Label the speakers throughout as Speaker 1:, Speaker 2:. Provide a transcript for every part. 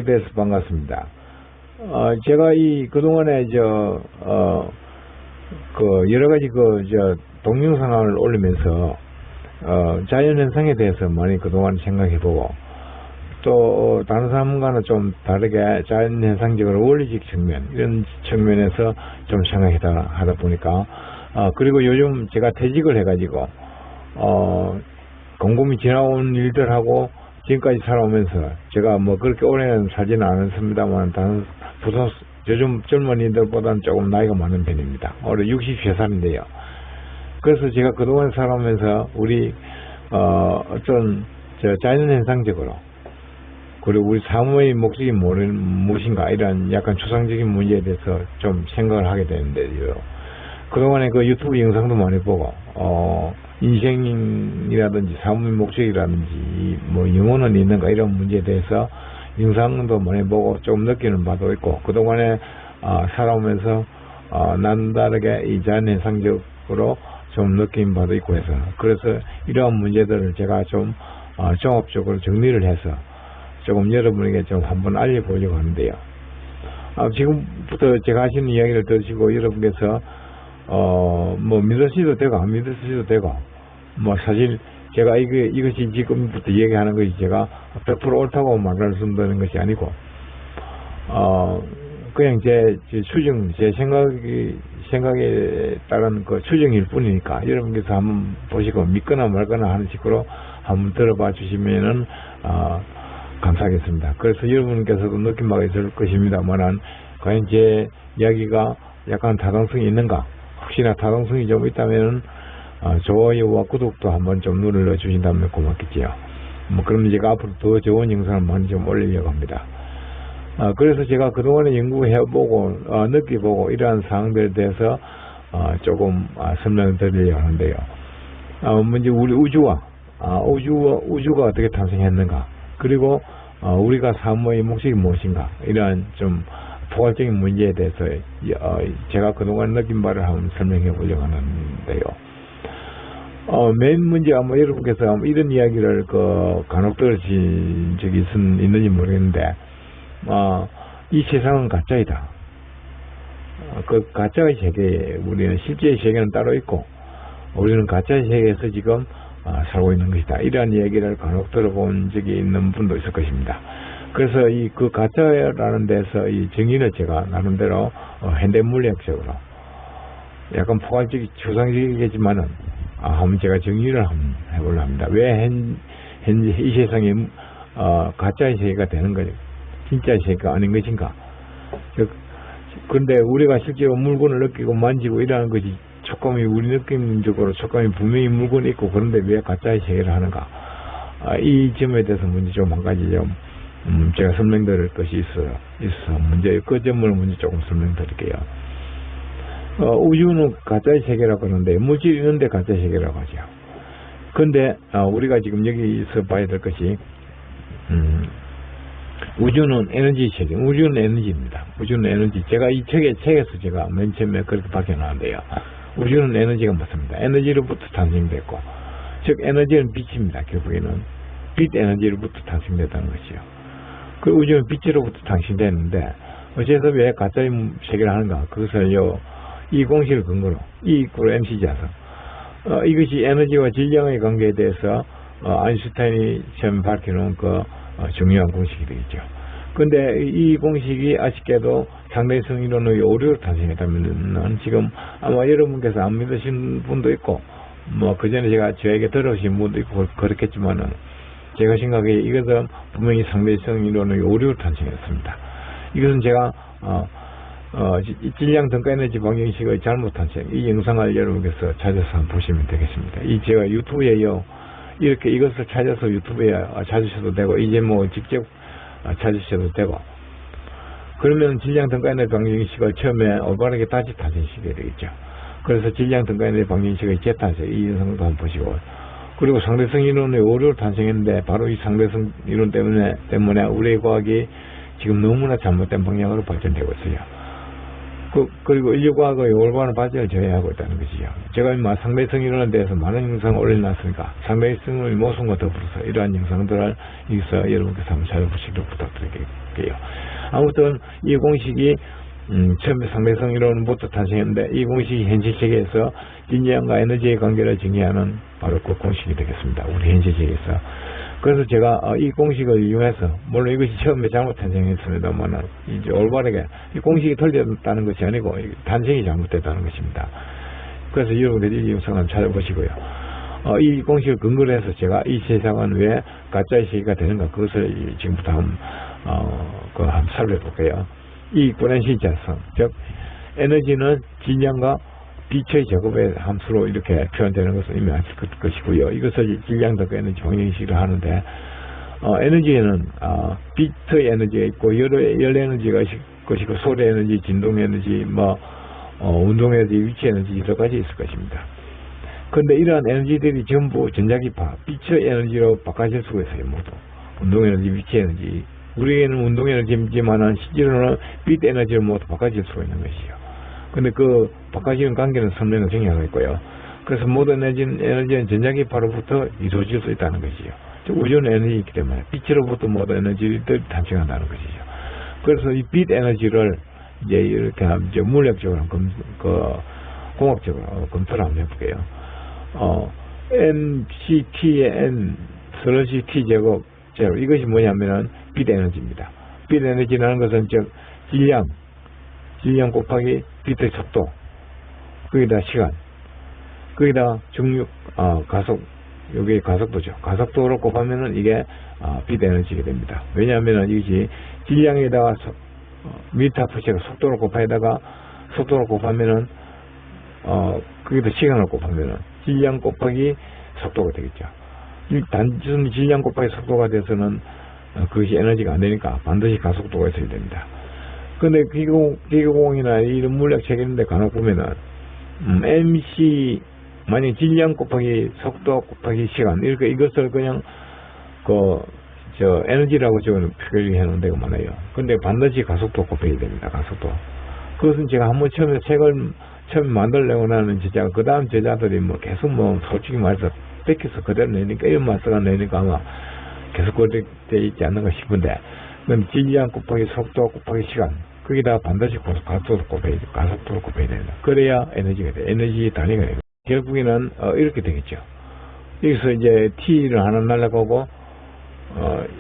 Speaker 1: 대해서 반갑습니다. 제가 그동안에 여러 가지 동영상을 올리면서, 자연현상에 대해서 많이 그동안 생각해보고, 또, 다른 사람과는 좀 다르게 자연현상적으로 원리적 측면, 이런 측면에서 좀 하다 보니까, 그리고 요즘 제가 퇴직을 해가지고, 곰곰이 지나온 일들하고, 지금까지 살아오면서 제가 그렇게 오래는 살지는 않았습니다만 요즘 젊은이들보다는 조금 나이가 많은 편입니다. 올해 63살인데요. 그래서 제가 그동안 살아오면서 우리 어떤 자연현상적으로 그리고 우리 사무의 목적이 무엇인가 이런 약간 추상적인 문제에 대해서 좀 생각을 하게 되는데요. 그동안에 유튜브 영상도 많이 보고 인생이라든지 사무의 목적이라든지 영혼은 있는가 이런 문제에 대해서 영상도 많이 보고 좀 느끼는 바도 있고, 그동안에 살아오면서 남다르게 이 자연현상적으로 좀 느낀 바도 있고 해서, 그래서 이러한 문제들을 제가 좀 종합적으로 정리를 해서 조금 여러분에게 좀 한번 알려보려고 하는데요. 지금부터 제가 하시는 이야기를 들으시고 여러분께서 믿으셔도 되고 안 믿으셔도 되고, 사실 제가 이것이 지금부터 얘기하는 것이 제가 100% 옳다고 말씀드리는 것이 아니고, 그냥 제 생각에 따른 추정일 뿐이니까, 여러분께서 한번 보시고 믿거나 말거나 하는 식으로 한번 들어봐 주시면은, 감사하겠습니다. 그래서 여러분께서도 느낀 바가 있을 것입니다만은, 과연 제 이야기가 약간 타당성이 있는가? 혹시나 타당성이 좀 있다면은, 좋아요와 구독도 한번 좀 눌러 주신다면 고맙겠지요. 그럼 제가 앞으로 더 좋은 영상을 많이 좀 올리려고 합니다. 그래서 제가 그동안에 연구해보고, 느껴보고, 이러한 사항들에 대해서, 조금, 설명을 드리려고 하는데요. 먼저 우리 우주가 어떻게 탄생했는가, 그리고, 우리가 사무의 목적이 무엇인가, 이러한 좀, 포괄적인 문제에 대해서, 제가 그동안 느낀 바를 한번 설명해 보려고 하는데요. 맨 문제가 여러분께서 이런 이야기를 간혹 들으신 적이 있는지 모르겠는데, 이 세상은 가짜이다. 가짜의 세계에 우리는 실제의 세계는 따로 있고, 우리는 가짜의 세계에서 지금 살고 있는 것이다. 이러한 이야기를 간혹 들어본 적이 있는 분도 있을 것입니다. 그래서 가짜라는 데서 이 정의를 제가 나름대로 현대물리학적으로 약간 포괄적이 추상적이겠지만은 한번 제가 정의를 한번 해보려 합니다. 왜 현재 이 세상에 가짜의 세계가 되는 거죠? 진짜의 세계가 아닌 것인가? 근데 우리가 실제로 물건을 느끼고 만지고 이러는 것이 촉감이 우리 느낌적으로 촉감이 분명히 물건이 있고, 그런데 왜 가짜의 세계를 하는가? 이 점에 대해서 먼저 좀 한 가지 제가 설명드릴 것이 있어 문제, 그 점을 먼저 조금 설명드릴게요. 우주는 가짜의 세계라고 하는데, 물질이 있는데 가짜의 세계라고 하죠. 근데 우리가 지금 여기서 봐야 될 것이, 우주는 에너지 세계, 우주는 에너지입니다. 우주는 에너지. 제가 이 책에서 제가 맨 처음에 그렇게 밝혀놨는데요. 우주는 에너지가 맞습니다. 에너지로부터 탄생됐고, 즉 에너지는 빛입니다. 결국에는 빛 에너지로부터 탄생됐다는 것이요. 그 우주는 빛으로부터 탄생됐는데, 어째서 왜 가짜의 세계를 하는가? 그것을 이 공식을 근거로, E=mc 자서, 이것이 에너지와 질량의 관계에 대해서 아인슈타인이 처음 밝혀놓은 중요한 공식이 되겠죠. 근데 이 공식이 아쉽게도 상대성 이론의 오류로 탄생했다면, 지금 아마 여러분께서 안 믿으신 분도 있고, 그 전에 저에게 들으신 분도 있고 그렇겠지만은, 제가 생각에 이것은 분명히 상대성 이론의 오류로 탄생했습니다. 이것은 제가 질량 등가 에너지 방정식의 잘못 탄생, 이 영상을 여러분께서 찾아서 한번 보시면 되겠습니다. 제가 유튜브에요, 이렇게 이것을 찾아서 유튜브에 찾으셔도 되고, 이제 직접 찾으셔도 되고, 그러면 질량 등가 에너지 방정식을 처음에 올바르게 다시 탄생시켜야 되겠죠. 그래서 질량 등가 에너지 방정식의 재탄생, 이 영상도 한번 보시고, 그리고 상대성 이론의 오류를 탄생했는데, 바로 이 상대성 이론 때문에 우리의 과학이 지금 너무나 잘못된 방향으로 발전되고 있어요. 그리고 인류가 그 올바른 발전을 저해하고 있다는 것이죠. 제가 상대성이 이런 데에서 많은 영상을 올려놨으니까 상대성의 모순과 더불어서 이러한 영상들을 여기서 여러분께서 한번 찾아보시도록 부탁드릴게요. 아무튼 이 공식이 처음에 상대성 이론부터 탄생했는데 이 공식이 현실 세계에서 진리함과 에너지의 관계를 정의하는 바로 그 공식이 되겠습니다. 우리 현실 세계에서. 그래서 제가 이 공식을 이용해서 물론 이것이 처음에 잘못 탄생했습니다만 이제 올바르게 이 공식이 틀렸다는 것이 아니고 탄생이 잘못됐다는 것입니다. 그래서 여러분들이 이 영상을 찾아보시고요. 이 공식을 근거로 해서 제가 이 세상은 왜 가짜의 세계가 되는가 그것을 지금부터 한번 살펴볼게요. 이 고난신자성, 즉 에너지는 질량과 빛의 제곱의 함수로 이렇게 표현되는 것을 이미 아실 것이고요. 이것을 질량 더 에너지 방정식으로 하는데 에너지에는 빛의 에너지가 있고 열 에너지가 것이고 소리 에너지, 진동 에너지, 운동 에너지, 위치 에너지 여러 가지 있을 것입니다. 그런데 이러한 에너지들이 전부 전자기파, 빛의 에너지로 바꿔질 수가 있어요. 모두 운동 에너지, 위치 에너지. 우리에는 운동 에너지지만은 실제로는 빛 에너지로 모두 바꿔질 수가 있는 것이죠. 근데 그 바꿔지는 관계는 선명히 정의하고 있고요. 그래서 모든 에너지는 전자기파로부터 이루어질 수 있다는 것이죠. 즉 우주는 에너지이기 때문에 빛으로부터 모든 에너지들이 탄생한다는 것이죠. 그래서 이 빛 에너지를 이제 이렇게 이제 물리학적으로 공학적으로 검토를 한번 해볼게요. mct의 n 슬러시 t 제곱 제로 이것이 뭐냐면은 빛 에너지입니다. 빛 에너지라는 것은 즉 질량 곱하기 빛의 속도, 거기다 시간, 거기다 중력, 가속, 여기 가속도죠. 가속도로 곱하면은 이게 빛 에너지가 됩니다. 왜냐하면은 이것이 질량에다가 미터 퍼 세컨드 속도로 곱하다가 속도로 곱하면은 거기다 시간을 곱하면은 질량 곱하기 속도가 되겠죠. 단순히 질량 곱하기 속도가 돼서는 그것이 에너지가 안 되니까 반드시 가속도가 있어야 됩니다. 근데 기계공이나 이런 물리학 책인데 간혹 보면은 MC 만약 질량 곱하기 속도 곱하기 시간 이렇게 이것을 그냥 에너지라고 저는 표기해 놓은 데가 많아요. 근데 반드시 가속도 곱해야 됩니다. 가속도. 그것은 제가 한번 처음에 책을 처음 만들려고 하는 제자가 그 다음 제자들이 계속 솔직히 말해서 뺏겨서 그대로 내니까 이런 맛을 내니까 아마 계속 그렇게 돼 있지 않는가 싶은데 질량 곱하기 속도 곱하기 시간 거기다 반드시 가속도를 곱해야 돼. 가속도를 곱해야 됩니다. 그래야 에너지가 돼. 에너지 단위가 됩니다. 결국에는 이렇게 되겠죠. 여기서 이제 T를 하나 날라가고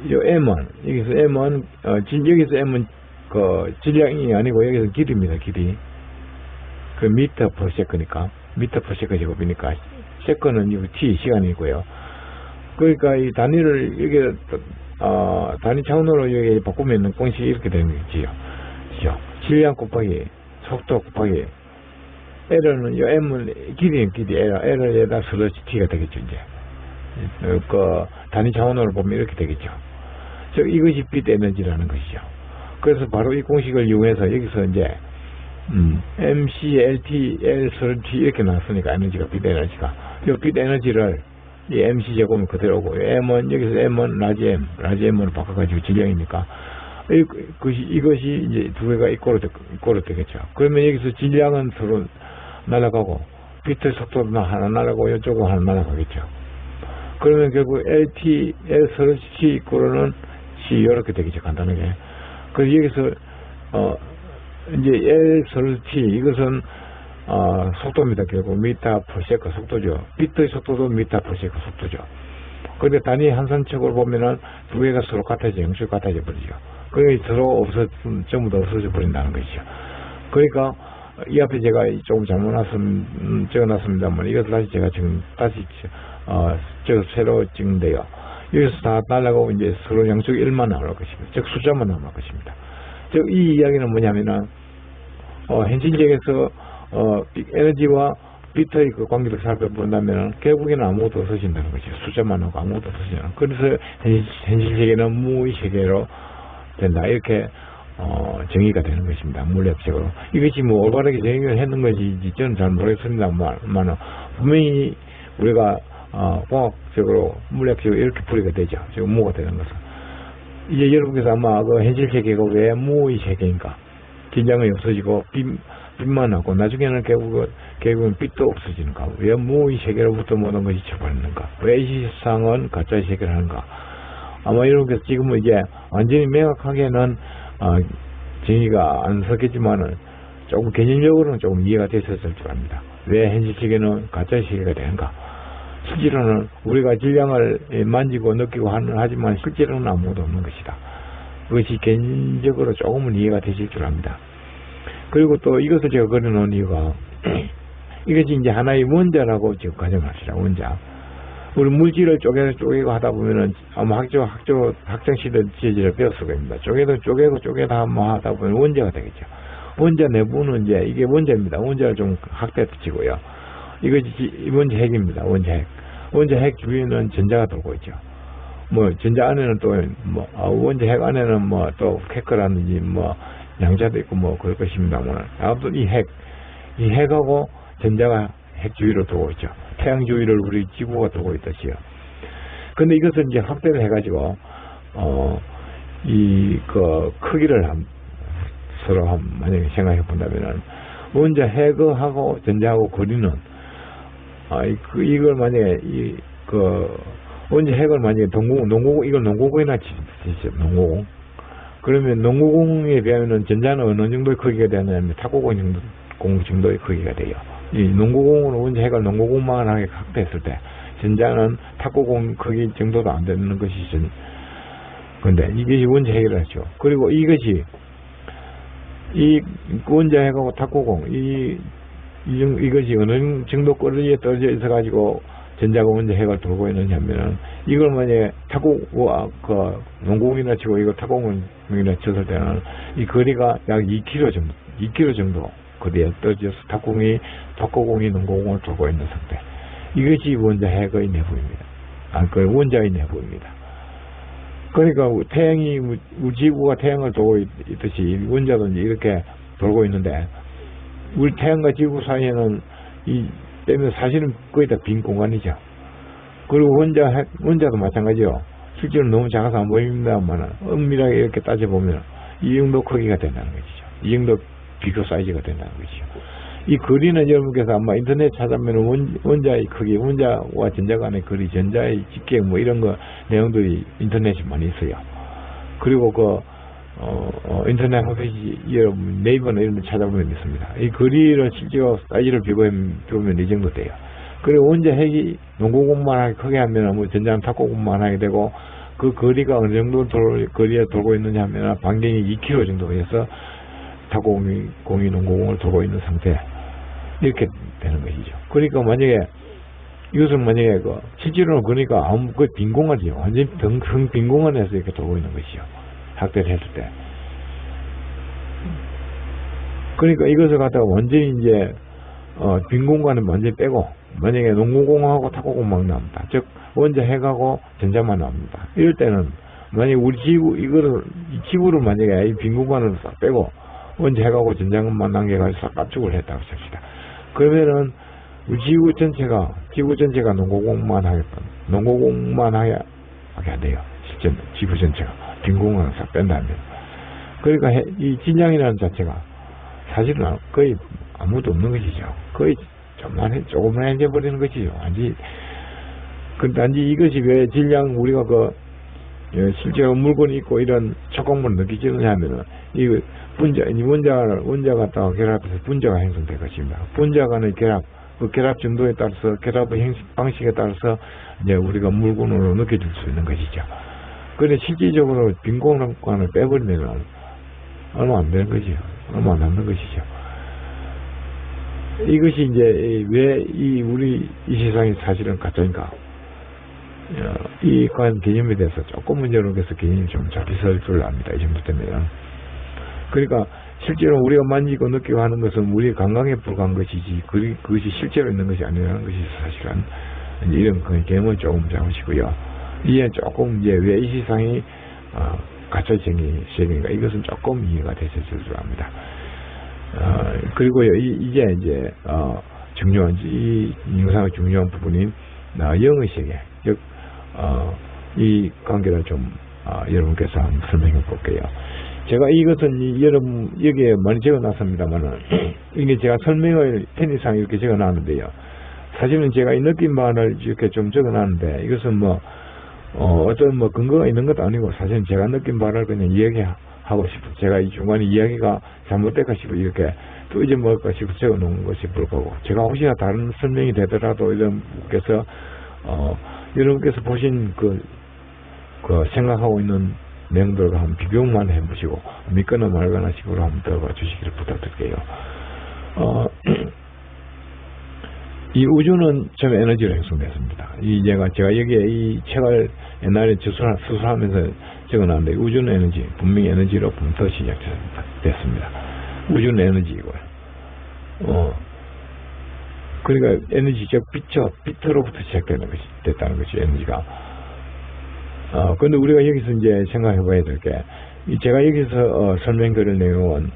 Speaker 1: 요 M은 여기서 M은 여기서 M은 질량이 아니고 여기서 길이입니다. 길이. 그 미터 퍼 세컨드니까 미터 퍼 세컨드 제곱이니까 세컨은 이 T 시간이고요. 그러니까 이 단위를 여기 단위 차원으로 여기 바꾸면 공식이 이렇게 되는 거지요. 질량 곱하기 속도 곱하기 L은 요 M은 길이 L에다 슬러시 T가 되겠죠. 이제 단위 차원으로 보면 이렇게 되겠죠. 즉 이것이 빛 에너지라는 것이죠. 그래서 바로 이 공식을 이용해서 여기서 이제 MC, LT, L, 슬러시 이렇게 나왔으니까 에너지가 빛 에너지가 이 빛 에너지를 이 MC 제곱은 그대로고 M은 여기서 M은 라지 M으로 바꿔가지고 질량이니까 이것이 이제 두 개가 이꼴로 되겠죠. 그러면 여기서 질량은 서로 날아가고 빛의 속도도 하나 날아가고 이쪽은 하나 날아가겠죠. 그러면 결국 LT, L 슬러시 T 이꼴로는 C 이렇게 되겠죠. 간단하게. 그래서 여기서 이제 L 슬러시 T 이것은 속도입니다. 결국 미터 퍼 세컨드 속도죠. 빛의 속도도 미터 퍼 세컨드 속도죠. 그런데 단위 한산책으로 보면은 두 개가 서로 같아져 영수가 같아져 버리죠. 그러니까 서로 전부 다 없어져 버린다는 것이죠. 그러니까 이 앞에 제가 조금 잘못 적어놨습니다만 이것을 다시 제가 지금 새로 찍는데요. 여기서 다 날라가고 이제 서로 양쪽 1만 나올 것입니다. 즉 숫자만 나올 것입니다. 즉 이 이야기는 뭐냐면은 현실적에서 에너지와 빛의 그 관계를 살펴본다면 결국에는 아무것도 없어진다는 것이죠. 숫자만 하고 아무것도 없어진다는. 그래서 현실 세계는 무의 세계로 된다. 이렇게 정의가 되는 것입니다. 물리학적으로. 이것이 올바르게 정의를 했는 것인지 저는 잘 모르겠습니다만 분명히 우리가 공학적으로 물리학적으로 이렇게 풀이가 되죠. 지금 무가 되는 것은. 이제 여러분께서 아마 그 현실 세계가 왜 무의 세계인가? 긴장이 없어지고 빚만 남고 나중에는 결국은 빚도 없어지는가? 왜 무의 세계로부터 모든 것이 처벌하는가? 왜 이 세상은 가짜의 세계를 하는가? 아마 이런 게 지금은 이제 완전히 명확하게는 정의가 안 섰겠지만은 조금 개념적으로는 조금 이해가 됐었을 줄 압니다. 왜 현실 세계는 가짜의 세계가 되는가? 실제로는 우리가 질량을 만지고 느끼고 하지만 실제로는 아무것도 없는 것이다. 그것이 개인적으로 조금은 이해가 되실 줄 압니다. 그리고 또 이것을 제가 그려놓은 이유가 이것이 이제 하나의 원자라고 지금 가정합시다. 원자. 우리 물질을 쪼개고 하다 보면은 아마 학창 시절 지혜를 배웠을 겁니다. 쪼개다 한번 하다 보면 원자가 되겠죠. 원자 내부는 이제 이게 원자입니다. 원자를 좀 확대시키고요. 이것이 원자 핵입니다. 원자 핵. 원자 핵 주위에는 전자가 돌고 있죠. 뭐 전자 안에는 또 원자 핵 안에는 뭐 또 캐커라든지 뭐 양자도 있고 뭐 그럴 것입니다만 아무튼 이 핵하고 전자가 핵 주위로 돌고 있죠. 태양 주위를 우리 지구가 돌고 있듯이요. 근데 이것을 이제 확대를 해가지고 크기를 서로 만약에 생각해 본다면은 원자 핵하고 전자하고 거리는 이걸 만약에 원자 핵을 만약에 농구공 이걸 농구공이나 치죠. 농구공. 그러면 농구공에 비하면은 전자는 어느 정도의 크기가 되냐면 탁구공 정도의 크기가 돼요. 이 농구공은 원자 핵을 농구공만하게 확대했을 때 전자는 탁구공 크기 정도도 안 되는 것이죠. 근데 이것이 원자 핵이라죠. 그리고 이것이 이 원자 핵하고 탁구공 이것이 어느 정도 거리에 떨어져 있어 가지고 전자가 원자 핵을 돌고 있느냐면은 이걸 만약에 농구공이나 치고 이거 탁구공이나 쳤을 때는 이 거리가 약 2km 정도 거리에 떨어져서 탁구공이 농구공을 돌고 있는 상태. 이것이 원자 핵의 내부입니다. 원자의 내부입니다. 그러니까 태양이 우리 지구가 태양을 돌고 있듯이 원자도 이제 이렇게 돌고 있는데 우리 태양과 지구 사이에는 때문에 사실은 거의 다 빈 공간이죠. 그리고 원자도 마찬가지요. 실제로 너무 작아서 안 보입니다만 엄밀하게 이렇게 따져보면 이 정도 크기가 된다는 것이죠. 이 정도 비교 사이즈가 된다는 것이죠. 이 거리는 여러분께서 아마 인터넷 찾아보면 원자의 크기, 원자와 전자 간의 거리, 전자의 직경 뭐 이런 거 내용들이 인터넷에 많이 있어요. 그리고 인터넷 홈페이지 여러분 네이버나 이런 데 찾아보면 있습니다. 이 거리를 실제로 사이즈를 비교하면 이 정도 돼요. 그리고 원자 핵이 농구공만 하게 크게 하면 뭐 전자는 탁구공만 하게 되고 그 거리가 어느 정도 거리에 돌고 있느냐 하면 반경이 2km 정도 해서 탁구공이 농구공을 돌고 있는 상태 이렇게 되는 것이죠. 그러니까 만약에 이것은 만약에 실제로는 그러니까 거의 빈 공간이죠. 완전히 빈 공간에서 이렇게 돌고 있는 것이죠. 확대를 했을 때. 그러니까 이것을 갖다가 완전히 이제 빈 공간은 완전히 빼고 만약에 농구공하고 탁구공만 나옵니다. 즉 원자 핵하고 전자만 나옵니다. 이럴 때는 만약에 우리 지구를 만약에 이 빈 공간을 싹 빼고 원자 핵하고 전자만 남겨가지고 싹 압축을 했다고 칩시다. 그러면은 우리 지구 전체가 농구공만 하게 안 돼요. 실제 지구 전체가 빈 공간을 싹 뺀다면. 그러니까 이 진양이라는 자체가 사실은 거의 아무도 없는 것이죠. 거의 조금만 해버리는 것이죠. 단지 이것이 왜 질량 우리가 실제로 물건이 있고 이런 촉감을 느끼지느냐 하면은 이 원자 갖다가 결합해서 분자가 형성될 것입니다. 분자 간의 그 결합 정도에 따라서 결합의 방식에 따라서 이제 우리가 물건으로 느껴질 수 있는 것이죠. 그런데 실질적으로 빈 공간을 빼버리면 얼마 안 되는 것이죠. 얼마 안 남는 것이죠. 이것이 이제 왜 우리 이 세상이 사실은 가짜인가? 이 개념에 대해서 조금은 여러분께서 개념이 좀 잡히실 줄 압니다. 이 정도 되면. 그러니까 실제로 우리가 만지고 느끼고 하는 것은 우리의 감각에 불과한 것이지 그것이 실제로 있는 것이 아니라는 것이 사실은 이런 개념을 조금 잡으시고요. 이에 조금 이제 왜 이 세상이 가짜 세계인가 이것은 조금 이해가 되실 줄 압니다. 그리고요 이제 중요한 이 영상의 중요한 부분인 영의 세계 즉 이 관계를 좀 여러분께서 한번 설명해 볼게요. 제가 이것은 여러분 여기에 많이 적어놨습니다만은 이게 제가 설명을 편의상 이렇게 적어놨는데요. 사실은 제가 이 느낌만을 이렇게 좀 적어놨는데 이것은 뭐 어떤 뭐 근거가 있는 것도 아니고 사실은 제가 느낀 바를 그냥 이야기하고 싶어. 제가 이 중간에 이야기가 잘못될까 싶어 이렇게 또 잊어먹을까 싶어 적어놓은 것이 불구하고 제가 혹시나 다른 설명이 되더라도 여러분께서 여러분께서 보신 그 생각하고 있는 내용들과 한번 비교만 해보시고 믿거나 말거나 식으로 한번 들어봐 주시기를 부탁드릴게요. 이 우주는 처음 에너지로 형성됐습니다. 제가 여기에 이 책을 옛날에 수술하면서 적어놨는데 우주는 에너지, 분명히 에너지로부터 시작됐습니다. 우주는 에너지이고요. 그러니까 에너지적 빛으로부터 시작되는 것이 됐다는 것이 에너지가. 근데 우리가 여기서 이제 생각해 봐야 될 게, 제가 여기서 설명드릴 내용은,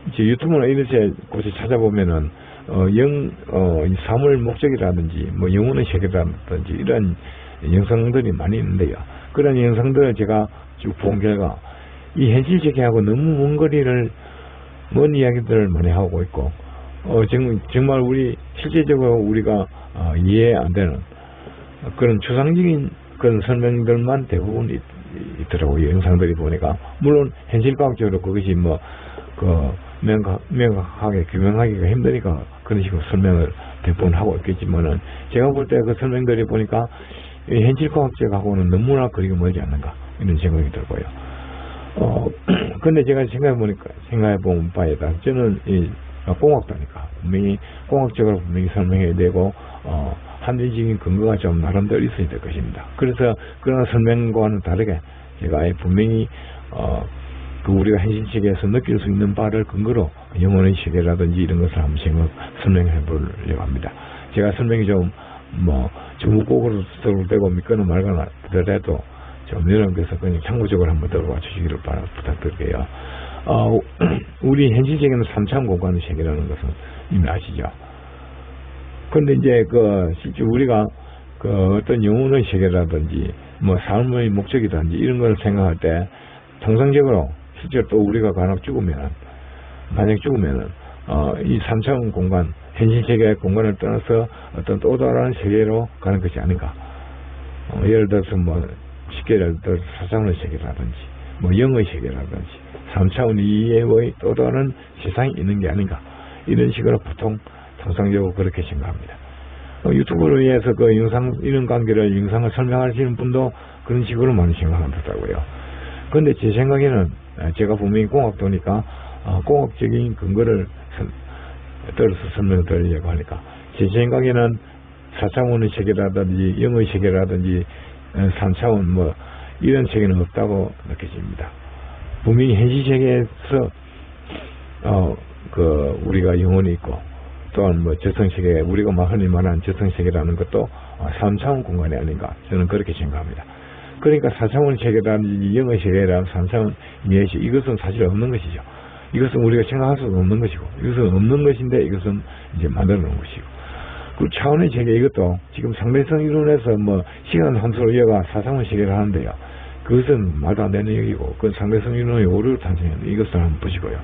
Speaker 1: 이제 유튜브나 이런 곳에 찾아보면은, 사물 목적이라든지, 뭐 영혼의 세계라든지, 이런 영상들이 많이 있는데요. 그런 영상들을 제가 쭉 본 결과, 이 현실 세계하고 너무 먼 이야기들을 많이 하고 있고, 정말 실제적으로 우리가, 이해 안 되는 그런 추상적인 그런 설명들만 대부분 있더라고요. 영상들이 보니까. 물론, 현실과학적으로 그것이 명확하게 규명하기가 힘드니까 그런 식으로 설명을 대부분 하고 있겠지만은, 제가 볼 때 그 설명들이 보니까, 현실과학적하고는 너무나 거리가 멀지 않는가, 이런 생각이 들고요. 근데 제가 생각해본 바에 따라, 저는 공학도니까, 분명히, 공학적으로 분명히 설명해야 되고, 합리적인 근거가 좀 나름대로 있어야 될 것입니다. 그래서 그런 설명과는 다르게 제가 분명히 우리가 현실 세계에서 느낄 수 있는 바를 근거로 영혼의 세계라든지 이런 것을 한번 설명해 보려고 합니다. 제가 설명이 좀 전문곡으로 되고 믿거나 말거나 하더라도 좀 여러분께서 그냥 참고적으로 한번 들어봐 주시기를 부탁드릴게요. 우리 현실 세계는 3차원 공간의 세계라는 것은 이미 아시죠? 근데 이제 실제 우리가 어떤 영혼의 세계라든지 삶의 목적이라든지 이런 걸 생각할 때 통상적으로 실제로 또 우리가 만약 죽으면은 이 3차원 공간, 현실 세계의 공간을 떠나서 어떤 또 다른 세계로 가는 것이 아닌가. 예를 들어서 쉽게 예를 들어서 4차원의 세계라든지 영의 세계라든지 3차원 이외의 또 다른 세상이 있는 게 아닌가. 이런 식으로 보통 통상적으로 그렇게 생각합니다. 유튜브를 위해서 이런 관계를 영상을 설명하시는 분도 그런 식으로 많이 생각한다고요. 그런데 제 생각에는 제가 분명히 공학도니까 공학적인 근거를 들어서 설명을 드리려고 하니까 제 생각에는 4차원의 세계라든지 영의 세계라든지 3차원 이런 세계는 없다고 느껴집니다. 분명히 현실 세계에서 우리가 영혼이 있고 또한 저성세계, 우리가 흔히 말하는 저성세계라는 것도 3차원 공간이 아닌가, 저는 그렇게 생각합니다. 그러니까 4차원 세계라든지 영의 세계라는 3차원 이해시, 이것은 사실 없는 것이죠. 이것은 우리가 생각할 수 없는 것이고, 이것은 없는 것인데 이것은 이제 만들어 놓은 것이고, 그 차원의 세계, 이것도 지금 상대성 이론에서 시간 함수로 이어가 4차원 세계를 하는데요. 그것은 말도 안 되는 얘기고, 그 상대성 이론의 오류로 탄생했는데 이것을 한번 보시고요.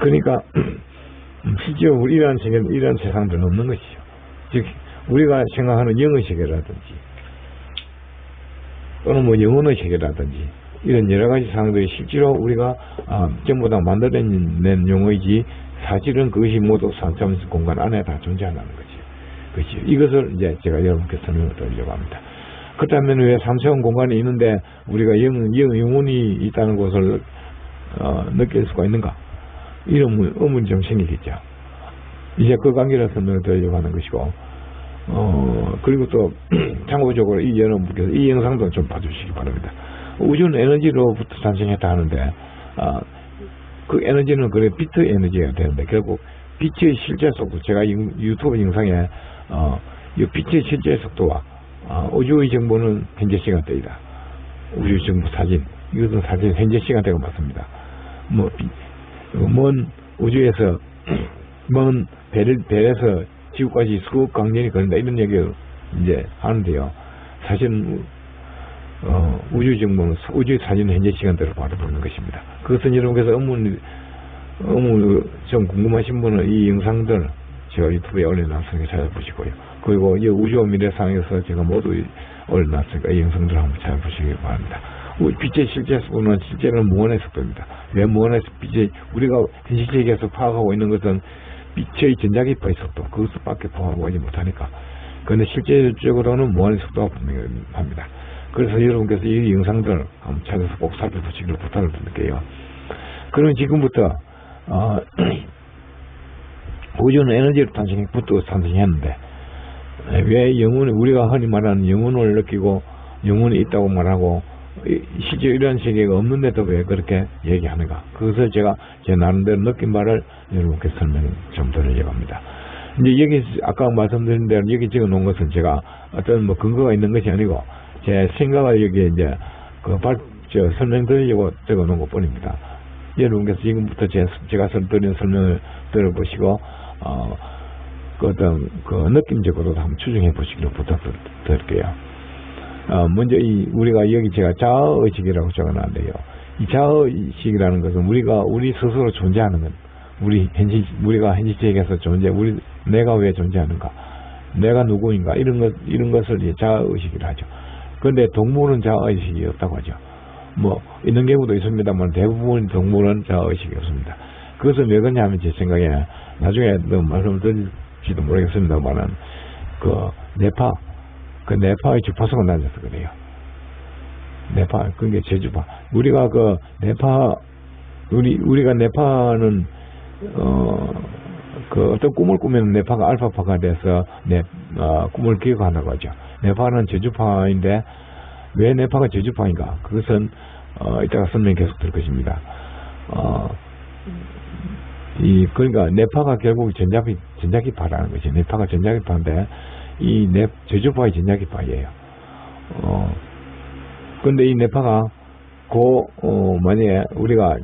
Speaker 1: 그러니까 실제로 우리 이러한 세계는 이러한 세상들은 없는 것이죠. 즉 우리가 생각하는 영의 세계라든지 또는 영혼의 세계라든지 이런 여러 가지 상황들이 실제로 우리가 전부 다 만들어낸 용어이지 사실은 그것이 모두 3차원 공간 안에 다 존재한다는 거죠. 이것을 이제 제가 여러분께 설명을 드리려고 합니다. 그렇다면 왜 3차원 공간이 있는데 우리가 영혼이 있다는 것을 느낄 수가 있는가? 이런 의문이 좀 생기겠죠. 이제 그 관계를 설명을 드리려고 하는 것이고, 그리고 또, 참고적으로 여러분께서 이 영상도 좀 봐주시기 바랍니다. 우주는 에너지로부터 탄생했다 하는데, 그 에너지는 그래, 비트 에너지가 되는데, 결국, 빛의 실제 속도, 제가 유튜브 영상에, 이 빛의 실제 속도와, 우주의 정보는 현재 시간대이다. 우주 정보 사진, 이것은 사실 현재 시간대가 맞습니다. 먼 우주에서 먼 별에서 지구까지 수억 광년이 걸린다 이런 얘기를 이제 하는데요. 사실은 우주 정보는 우주 사진은 현재 시간대로 바로 보는 것입니다. 그것은 여러분께서 업무 좀 궁금하신 분은 이 영상들 제가 유튜브에 올려놨으니까 찾아보시고요. 그리고 이 우주와 미래상에서 제가 모두 올려놨으니까 이 영상들 한번 찾아보시기 바랍니다. 빛의 실제 속도는 실제는 무한의 속도입니다. 왜 무한의 빛이 우리가 현실 세계에서 파악하고 있는 것은 빛의 전자기파의 속도 그것밖에 파악하지 못하니까. 그런데 실제적으로는 무한의 속도가 분명합니다. 그래서 여러분께서 이 영상들을 한번 찾아서 꼭 살펴보시기를 부탁을 드릴게요. 그럼 지금부터 우주는 에너지로 탄생했는데 왜 영혼이 우리가 흔히 말하는 영혼을 느끼고 영혼이 있다고 말하고 실제 이런 세계가 없는데도 왜 그렇게 얘기하는가? 그것을 제가 제 나름대로 느낀 바를 여러분께 설명 좀 드리려고 합니다. 이제 여기 아까 말씀드린 대로 여기 적어 놓은 것은 제가 어떤 뭐 근거가 있는 것이 아니고 제 생각을 여기에 이제 설명드리려고 적어 놓은 것 뿐입니다. 여러분께서 지금부터 제가 드린 설명을 들어보시고 어떤 느낌적으로도 한번 추정해 보시기를 부탁드릴게요. 먼저 우리가 여기 제가 자아의식이라고 적어놨는데요. 이 자아의식이라는 것은 우리 스스로 존재하는 것, 우리가 현실 세계에서 내가 왜 존재하는가, 내가 누구인가 이런 것을 자아의식이라 하죠. 그런데 동물은 자아의식이 없다고 하죠. 뭐 있는 경우도 있습니다만 대부분 동물은 자아의식이 없습니다. 그것은 왜 그러냐면 제 생각에 나중에 말씀드릴지도 모르겠습니다만은 네파의 주파수가 낮아서 그래요. 네파, 그게 제주파. 우리가 우리가 네파는, 어떤 꿈을 꾸면 네파가 알파파가 돼서, 꿈을 기억한다고 하죠. 네파는 제주파인데, 왜 네파가 제주파인가? 그것은, 이따가 설명 계속 들 것입니다. 그러니까 네파가 결국 전자기파라는 거죠. 네파가 전자기파인데, 제주파의 전자기파예요. 근데 이 네파가 만약에 우리가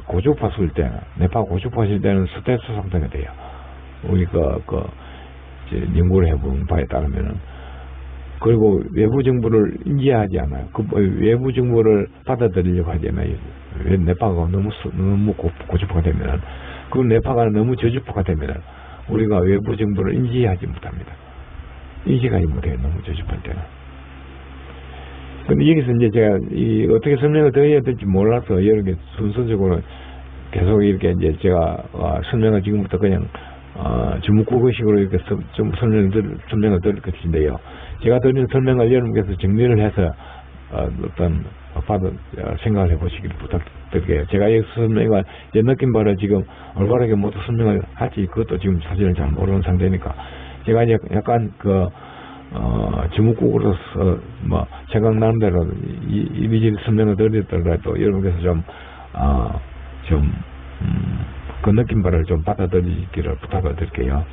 Speaker 1: 고주파수일 때, 네파가 고주파수일 때는 스트레스 상태가 돼요. 우리가 연구를 해본 바에 따르면은. 그리고 외부 정보를 인지하지 않아요. 외부 정보를 받아들이려고 하지 않아요. 네파가 너무 고주파가 되면은, 그 네파가 너무 저주파가 되면은, 우리가 외부 정보를 인지하지 못합니다. 인식하지 못해요. 너무 저주파일 때는. 근데 여기서 이제 제가 어떻게 설명을 드려야 될지 몰라서 이렇게 순서적으로 계속 이렇게 이제 제가 설명을 지금부터 그냥 주목국어식으로 이렇게 좀 설명을 드릴 것인데요. 제가 드리는 설명을 여러분께서 정리를 해서 어떤 생각을 해보시기를 부탁드릴게요. 제가 이 설명을 제 느낀 바를 지금 올바르게 모두 설명을 할지 그것도 지금 사실은 잘 모르는 상태니까 제가 이제 약간 주목국으로서 생각나는 대로 이미지 설명을 드리더라도 여러분께서 그 느낌 바를 좀 받아들이기를 부탁을 드릴게요.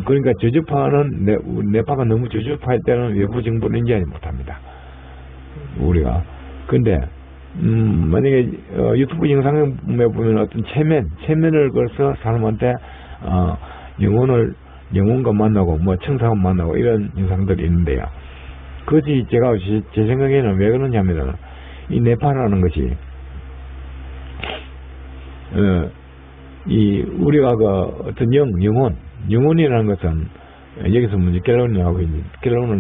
Speaker 1: 그러니까 저주파는 네파가 너무 저주파일 때는 외부 정보를 인지하지 못합니다. 우리가. 근데 만약에 유튜브 영상에 보면 어떤 체면을 걸어서 사람한테 영혼과 만나고 청사과 만나고 이런 영상들이 있는데요. 그것이 제 생각에는 왜 그러냐면은 이 네파라는 것이 우리가 어떤 영혼이라는 것은 여기서 먼저 결론을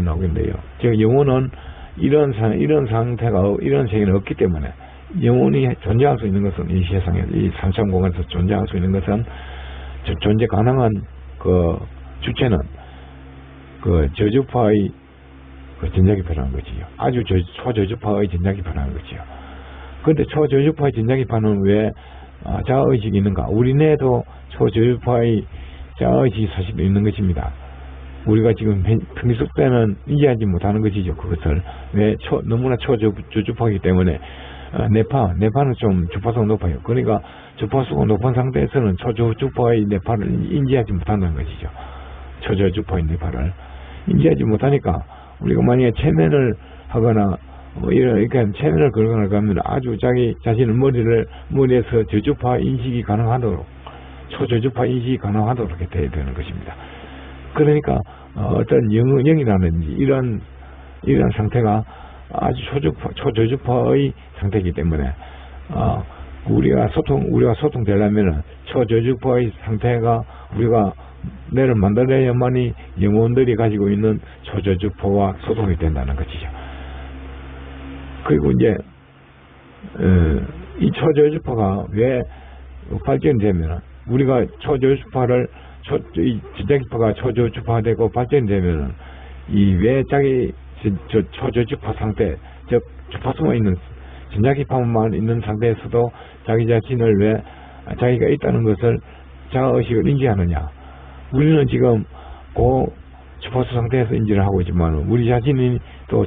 Speaker 1: 나오고 있는데요. 즉 영혼은 이런 상태가 이런 세계는 없기 때문에 영혼이 존재할 수 있는 것은 이 세상에 이 삼차원 공간에서 존재할 수 있는 것은 존재 가능한 주체는 저주파의 전자기파라는 것이요. 아주 초저주파의 전자기파라는 것이요. 그런데 초저주파의 전자기파는 왜 자아의식이 있는가? 우리 내에도 초저주파의 자아의식이 사실 있는 것입니다. 우리가 지금 평소 때는 이해하지 못하는 것이죠. 그것을 왜 너무나 초저주파이기 때문에 네파는 좀 주파수가 높아요. 그러니까 주파수가 높은 상태에서는 초저주파의 네파를 인지하지 못한다는 것이죠. 초저주파의 네파를 인지하지 못하니까 우리가 만약에 체면을 하거나 이렇게 체면을 걸거나 하면 아주 자기 자신의 머리에서 저주파 인식이 가능하도록 초저주파 인식이 가능하도록 이렇게 돼야 되는 것입니다. 그러니까 어떤 영이라든지 이런 상태가 아주 초저주파의 상태이기 때문에 우리가 소통되려면 초저주파의 상태가 우리가 뇌를 만들어야만이 영혼들이 가지고 있는 초저주파와 소통이 된다는 것이죠. 그리고 이제 이 초저주파가 왜 발전되면 우리가 이 전자기파가 초저주파되고 발전되면 이 왜 자기 초저주파 상태, 즉 주파수만 있는 전자기파만 있는 상태에서도 자기 자신을 왜 자기가 있다는 것을 자아의식을 인지하느냐. 우리는 지금 그 주파수 상태에서 인지를 하고 있지만 우리 자신이 또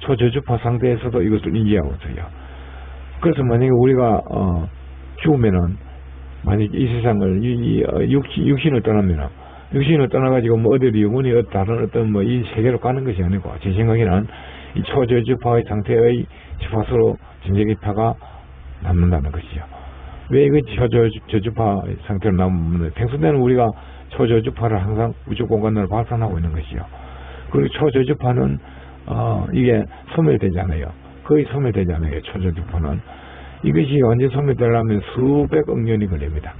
Speaker 1: 초저주파 상태에서도 이것을 인지하고 있어요. 그래서 만약에 우리가 죽으면은 만약에 이 세상을 육신을 떠나가지고 뭐 어디로 영혼이 다른 어떤 뭐 이 세계로 가는 것이 아니고 제 생각에는 이 초저주파의 상태의 주파수로 전자기파가 남는다는 것이죠. 왜 이거 초저주파 상태로 남으면 평소 때는 우리가 초저주파를 항상 우주 공간으로 발산하고 있는 것이요. 그리고 초저주파는 이게 소멸되지 않아요. 거의 소멸되지 않아요. 초저주파는 이것이 완전 소멸되려면 수백억 년이 걸립니다.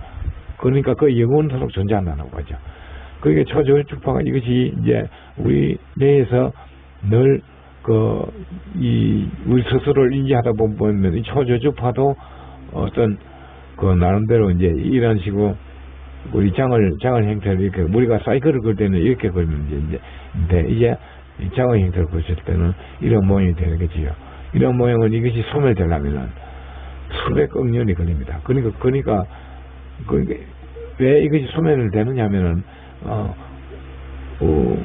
Speaker 1: 그러니까 그 영혼토록 존재한다는 거죠. 그러니까 초저주파가 이것이 이제 우리 뇌에서 늘 우리 스스로를 인지하다 보면 이 초저주파도 어떤 나름대로 이제 이런 식으로 우리 장을 형태를 이렇게 우리가 사이클을 걸 때는 이렇게 걸면 이제 이 장의 형태를 걸칠 때는 이런 모양이 되는 거지요. 이런 모양은 이것이 소멸되려면은 수백억 년이 걸립니다. 그러니까 왜 이것이 소멸을 되느냐 하면은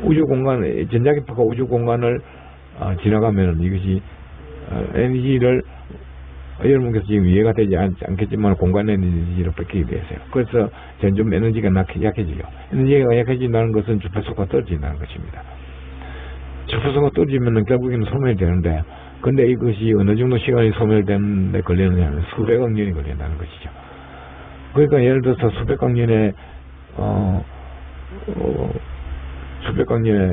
Speaker 1: 우주 공간 전자기파가 우주 공간을 지나가면은 이것이 에너지를 여러분께서 지금 이해가 되지 않겠지만 공간 에너지로 뺏기게 되세요. 그래서 점점 에너지가 약해지죠. 에너지가 약해진다는 것은 주파수가 떨어진다는 것입니다. 주파수가 떨어지면 결국에는 소멸이 되는데, 근데 이것이 어느 정도 시간이 소멸되는데 걸리느냐 하면 수백억 년이 걸린다는 것이죠. 그러니까 예를 들어서 수백억 년에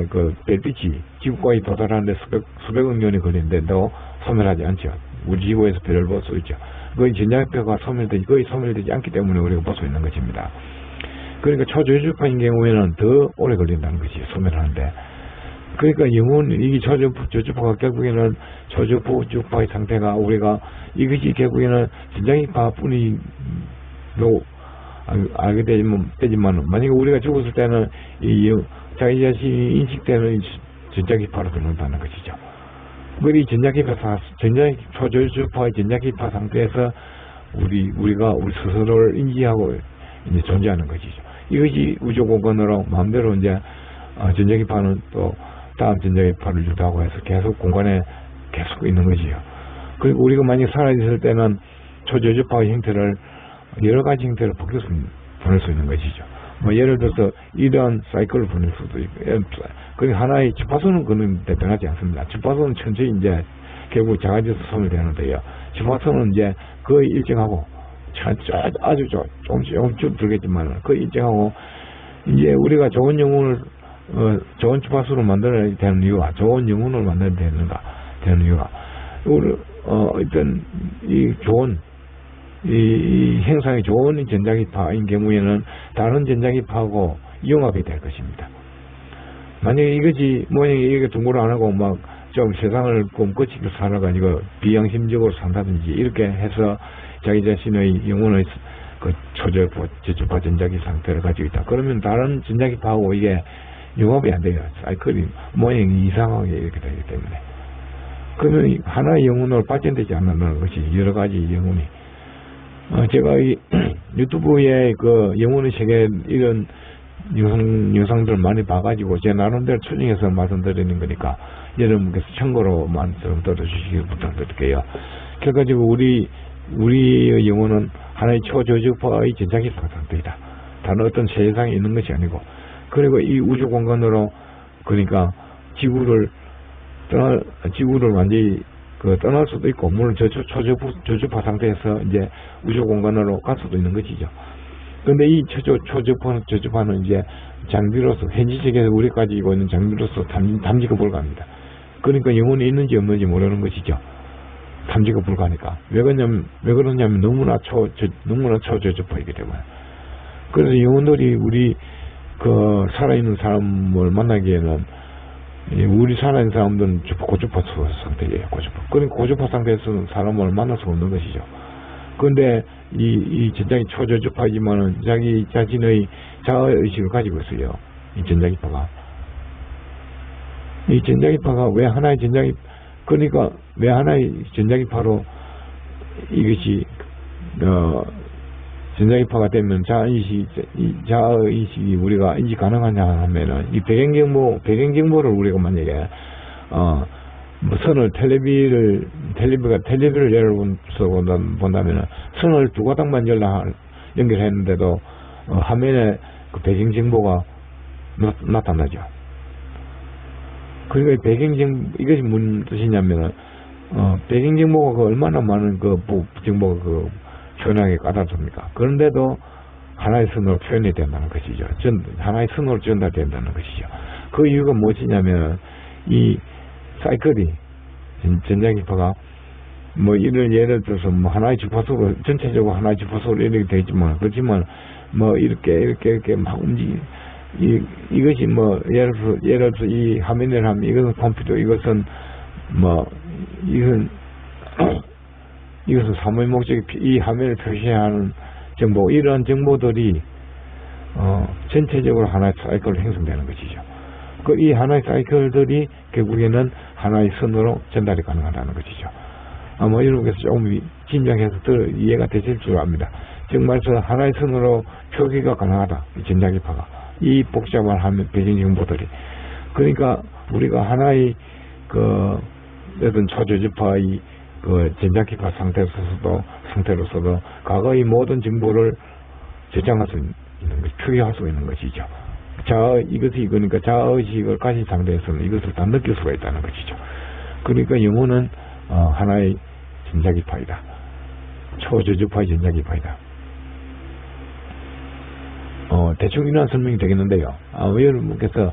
Speaker 1: 그 별빛이 지구까지 도달하는데 수백억 년이 걸리는데도 소멸하지 않죠. 우리 지구에서 별을 볼 수 있죠. 거의 전자기파가 거의 소멸되지 않기 때문에 우리가 볼 수 있는 것입니다. 그러니까 초저주파인 경우에는 더 오래 걸린다는 것이 소멸하는데, 그러니까 이게 초저주파가 결국에는 초저주파의 상태가 우리가 이것이 결국에는 전자기파뿐이로 알게 되지만 만약에 우리가 죽었을 때는 자기 자신이 인식되는 전자기파로 들어온다는 것이죠. 우리 초저주파의 전자기파 상태에서 우리가 우리 스스로를 인지하고 이제 존재하는 것이죠. 이것이 우주 공간으로 마음대로 이제 전자기파는 또 다음 전자기파를 유도하고 해서 계속 공간에 계속 있는 것이요. 그리고 우리가 만약 살아있을 때는 초저주파의 형태를 여러 가지 형태로 바뀌어서 보낼 수 있는 것이죠. 뭐 예를 들어서 이런 사이클을 보낼 수도 있고, 그리고 하나의 주파수는 그는 변하지 않습니다. 주파수는 천천히 이제 결국 작아져서 소멸되는데요. 주파수는 이제 거의 일정하고 아주 조금씩 줄어들겠지만 거의 일정하고, 이제 우리가 좋은 영혼을 좋은 주파수로 만들어야 되는 이유가, 좋은 영혼을 만들어야 되는 이유가 어떤 이 형상이 좋은 전자기파인 경우에는 다른 전자기파하고 융합이 될 것입니다. 만약에 이것이 모양이 이렇게 둥그러 안 하고 막 좀 세상을 꿈꿔치고 살아가지고 비양심적으로 산다든지 이렇게 해서 자기 자신의 영혼의 그 초저주파 전자기 상태를 가지고 있다. 그러면 다른 전자기파하고 이게 융합이 안 돼요. 사이클이 모양이 이상하게 이렇게 되기 때문에. 그러면 하나의 영혼으로 발전되지 않는 것이 여러 가지 영혼이. 제가 이 유튜브에 그 영혼의 세계 이런 영상들을 많이 봐가지고 제 나름대로 추정해서 말씀드리는 거니까 여러분께서 참고로만 좀 들어주시길 부탁드릴게요. 결과적으로 우리의 영혼은 하나의 초저주파의 전자기파 상태이다. 다른 어떤 세상에 있는 것이 아니고, 그리고 이 우주 공간으로, 그러니까 지구를 완전히 떠날 수도 있고, 물론 초저주파 상태에서 이제 우주 공간으로 갈 수도 있는 것이죠. 근데 이 초저파는 이제 장비로서, 현지 세계에서 우리가 가지고 있는 장비로서 탐지가 불가합니다. 그러니까 영혼이 있는지 없는지 모르는 것이죠. 탐지가 불가하니까. 왜 그러냐면 너무나 초저주파이기 때문에. 그래서 영혼들이 우리 살아있는 사람을 만나기에는, 우리 살아있는 사람들은 고주파 상태예요. 그러니까 고주파 상태에서는 사람을 만날 수 없는 것이죠. 그런데 이 전자기 초저주파이지만은 자기 자신의 자아의식을 가지고 있어요. 이 전자기파가. 이 전자기파가 왜 하나의 그러니까 왜 하나의 전자기파로 이것이 전자기파가 되면 자아의식이 우리가 인지 가능하냐 하면은, 이 배경정보를 우리가 만약에 뭐 텔레비를 예를 들어서 본다면은, 선을 두 가닥만 연결했는데도 화면에 그 배경정보가 나타나죠. 그러니까 이것이 무슨 뜻이냐면은, 배경정보가 얼마나 많은 정보가 표현하기 까다롭습니까? 그런데도 하나의 선으로 표현이 된다는 것이죠. 하나의 선으로 전달된다는 것이죠. 그 이유가 무엇이냐면, 이 사이클이, 전자기파가 뭐 예를 들어서 뭐 하나의 주파수로, 전체적으로 하나의 주파수로 이렇게 되어 그렇지만 뭐 이렇게 막 이것이 뭐 예를 들어서 이 화면을 하면 이것은 컴퓨터, 이것은 사무의 목적이 이 화면을 표시하는 정보, 이러한 정보들이 전체적으로 하나의 사이클로 형성되는 것이죠. 이 하나의 사이클들이 결국에는 하나의 선으로 전달이 가능하다는 것이죠. 아마 이렇게 조금 진정해서 이해가 되실 줄 압니다. 정말서 하나의 선으로 표기가 가능하다. 이 전자기파가. 이 복잡한 화면 배경 정보들이. 그러니까 우리가 하나의 어떤 초저주파의 전자기파 상태로서도 과거의 모든 정보를 저장할 수 있는 것, 표기할 수 있는 것이죠. 그러니까 자아의식을 가진 상태에서는 이것을 다 느낄 수가 있다는 것이죠. 그러니까 영혼은 하나의 전자기파이다. 초저주파의 전자기파이다. 대충 이런 설명이 되겠는데요. 여러분께서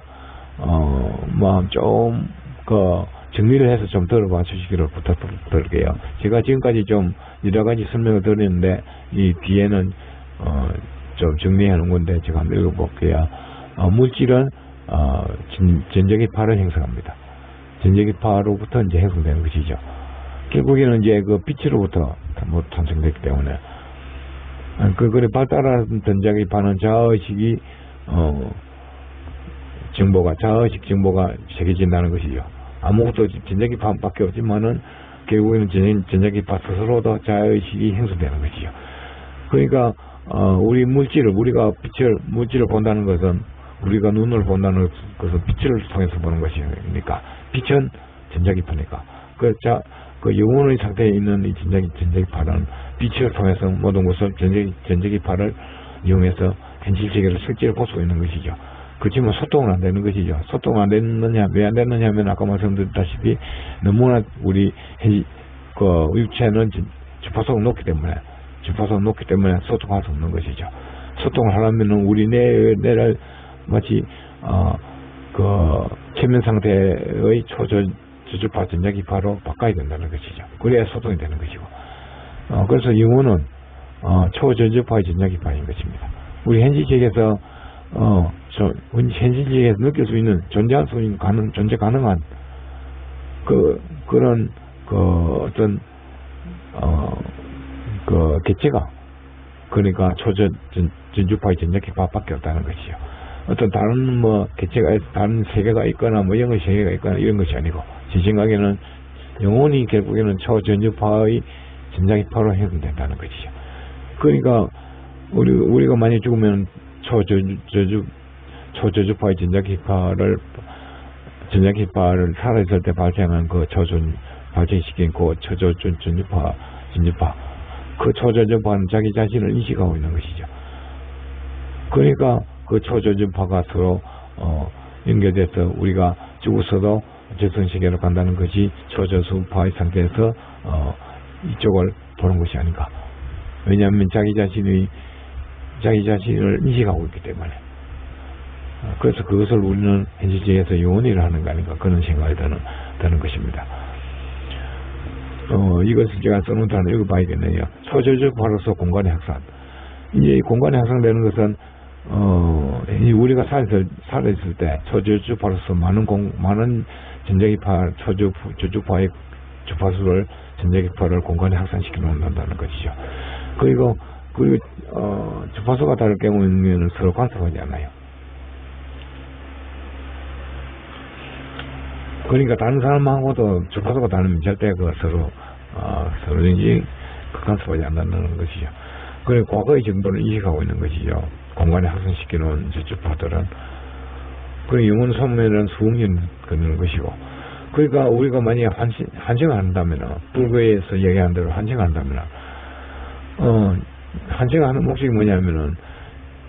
Speaker 1: 좀 정리를 해서 좀 들어봐 주시기를 부탁드릴게요. 제가 지금까지 좀 여러 가지 설명을 드렸는데, 이 뒤에는 좀 정리해 놓은 건데 제가 한번 읽어볼게요. 물질은 전자기파를 형성합니다. 전자기파로부터 이제 형성되는 것이죠. 결국에는 이제 빛으로부터 탄생됐기 때문에, 그래 발달한 전자기파는 자아의식 정보가 새겨진다는 것이죠. 아무것도 전자기파밖에 없지만은 결국에는 전자기파 스스로도 자아의식이 형성되는 것이죠. 그러니까 우리가 물질을 본다는 것은, 우리가 눈을 본다는 것은 빛을 통해서 보는 것이니까, 빛은 전자기파니까. 영혼의 상태에 있는 이 전자기파는 빛을 통해서 모든 것을 전자기파를 이용해서 현실 세계를 실제로 볼 수 있는 것이죠. 그렇지만 소통은 안 되는 것이죠. 소통은 안 되느냐, 왜 안 되느냐 하면, 아까 말씀드렸다시피 너무나 우리 육체는 주파수가 높기 때문에 소통할 수 없는 것이죠. 소통을 하려면은 우리 뇌를 마치 최면 상태의 초저주파 전자기파로 바꿔야 된다는 것이죠. 그래야 소통이 되는 것이고, 그래서 영혼은 초저주파의 전자기파인 것입니다. 우리 현실 세계에서 현실 세계에서 느낄 수 있는, 존재 가능한 그런 어떤 개체가, 그러니까 초저주파의 전자기파밖에 없다는 것이죠. 어떤 다른 개체가, 다른 세계가 있거나 영의 세계가 있거나 이런 것이 아니고, 제 생각에는 영혼이 결국에는 초전주파의 전자기파로 형성된다는 것이죠. 그러니까 우리가 많이 죽으면 초저주파의 전자기파를 살아있을 때 발생한 발생시킨 전주파, 그 초저주파는 자기 자신을 인식하고 있는 것이죠. 그러니까 그 초저주파가 서로 연결돼서 우리가 죽었어도 저승세계로 간다는 것이 초저주파의 상태에서 이쪽을 보는 것이 아닌가. 왜냐하면 자기 자신의 자기 자신을 인식하고 있기 때문에. 그래서 그것을 우리는 현실적에서 영원히를 하는 거 아닌가 그런 생각이 드는 것입니다. 이것을 제가 써놓다는 읽어봐야겠네요. 초저주파로서 공간의 확산. 이제 이 공간이 확산되는 것은 우리가 살아있을 때 초저주파로서 많은 전자기파, 저주파의 주파수를 전자기파를 공간에 확산시켜 놓는다는 것이죠. 그리고 주파수가 다를 경우에는 서로 간섭하지 않아요. 그러니까 다른 사람하고도 주파수가 다르면 절대 서로든지 간섭하지 않는다는 것이죠. 그리고 과거의 정보를 인식하고 있는 것이죠. 공간에 확산시켜 놓은 주파들은. 그리고 영혼 소멸은 수억 년 걸리는 것이고. 그러니까 우리가 만약에 환생을 한다면, 불교에서 얘기한 대로 환생을 한다면, 환생을 하는 목적이 뭐냐면은,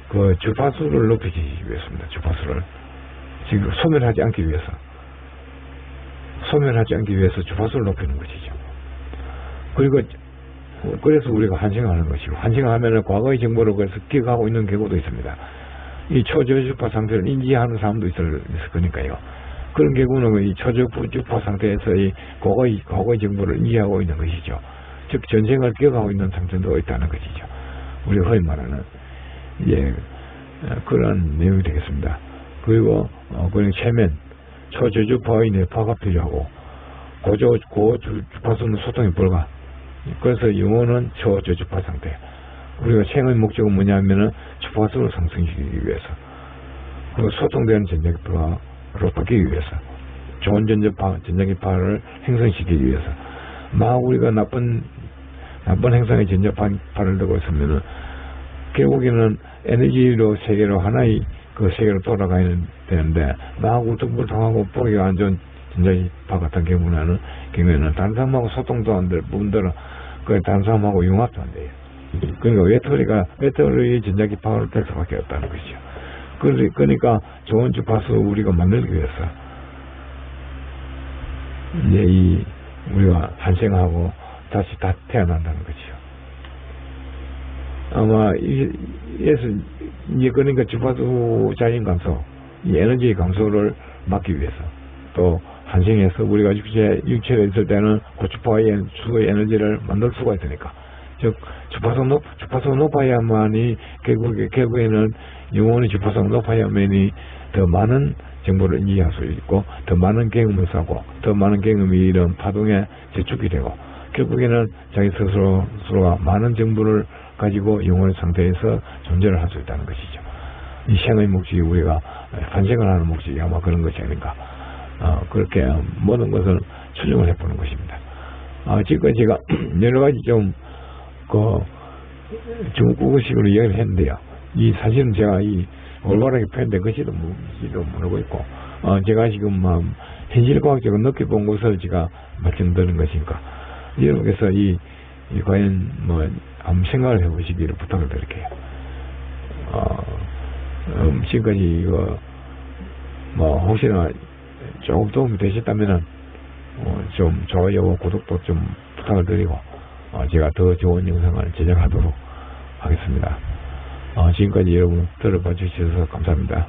Speaker 1: 그 주파수를 높이기 위해서입니다. 주파수를. 지금 소멸하지 않기 위해서. 소멸하지 않기 위해서 주파수를 높이는 것이죠. 그리고 그래서 우리가 환생을 하는 것이고, 환생을 하면은 과거의 정보를 그래서 기억하고 있는 경우도 있습니다. 이 초저주파 상태를 인지하는 사람도 있을 거니까요. 그런 경우는 이 초저주파 상태에서 이 과거의 정보를 인지하고 있는 것이죠. 즉 전생을 기억하고 있는 상태도 있다는 것이죠. 우리가 흔히 말하는 그런 내용이 되겠습니다. 그리고 그리고 최면 초저주파의 내파가 필요하고 고주파수는 소통이 불가. 그래서 영혼은 초저주파 상태. 우리가 생의 목적은 뭐냐면은 주파수를 상승시키기 위해서, 그리고 소통되는 전자기파로 바뀌기 위해서, 좋은 전자기파를 형성시키기 위해서. 막 우리가 나쁜 행성의 전자기파를 들고 있으면은 결국에는 에너지로 세계로 하나의 그 세계로 돌아가야 되는데, 막 울퉁불퉁하고 보기가 안 좋은 전자기파 같은 경우에는 다른 사람하고 소통도 안 될 뿐더러 다른 사람하고 융합도 안 돼요. 그러니까 외톨이의 전자기파를 될 수밖에 없다는 것이죠. 그러니까 좋은 주파수 우리가 만들기 위해서 우리가 환생하고 다시 다 태어난다는 것이죠. 아마 그러니까 주파수 자연 감소, 이 에너지 감소를 막기 위해서, 또 환생해서 우리가 육체에 있을 때는 고주파의 수의 에너지를 만들 수가 있으니까, 즉 주파수 높아야만이 결국에는 영혼의 주파수가 높아야만이 더 많은 정보를 인지할 수 있고, 더 많은 경험을 쌓고, 더 많은 경험이 이런 파동에 저축이 되고, 결국에는 자기 스스로가 많은 정보를 가지고 영혼의 상태에서 존재를 할 수 있다는 것이죠. 이 생의 목적이 우리가 환생을 하는 목적이 아마 그런 것이 아닌가. 그렇게 모든 것을 추정을 해보는 것입니다. 지금까지 제가 여러 가지 중국어식으로 이야기를 했는데요. 사실은 제가 올바르게 표현된 것이도 모르고 있고, 제가 지금 현실과학적으로 느껴본 것을 제가 말씀드리는 것이니까, 여러분께서 과연 한번 생각을 해보시기를 부탁을 드릴게요. 지금까지 혹시나 조금 도움이 되셨다면은, 좀 좋아요와 구독도 좀 부탁을 드리고, 제가 더 좋은 영상을 제작하도록 하겠습니다. 지금까지 여러분 들어봐 주셔서 감사합니다.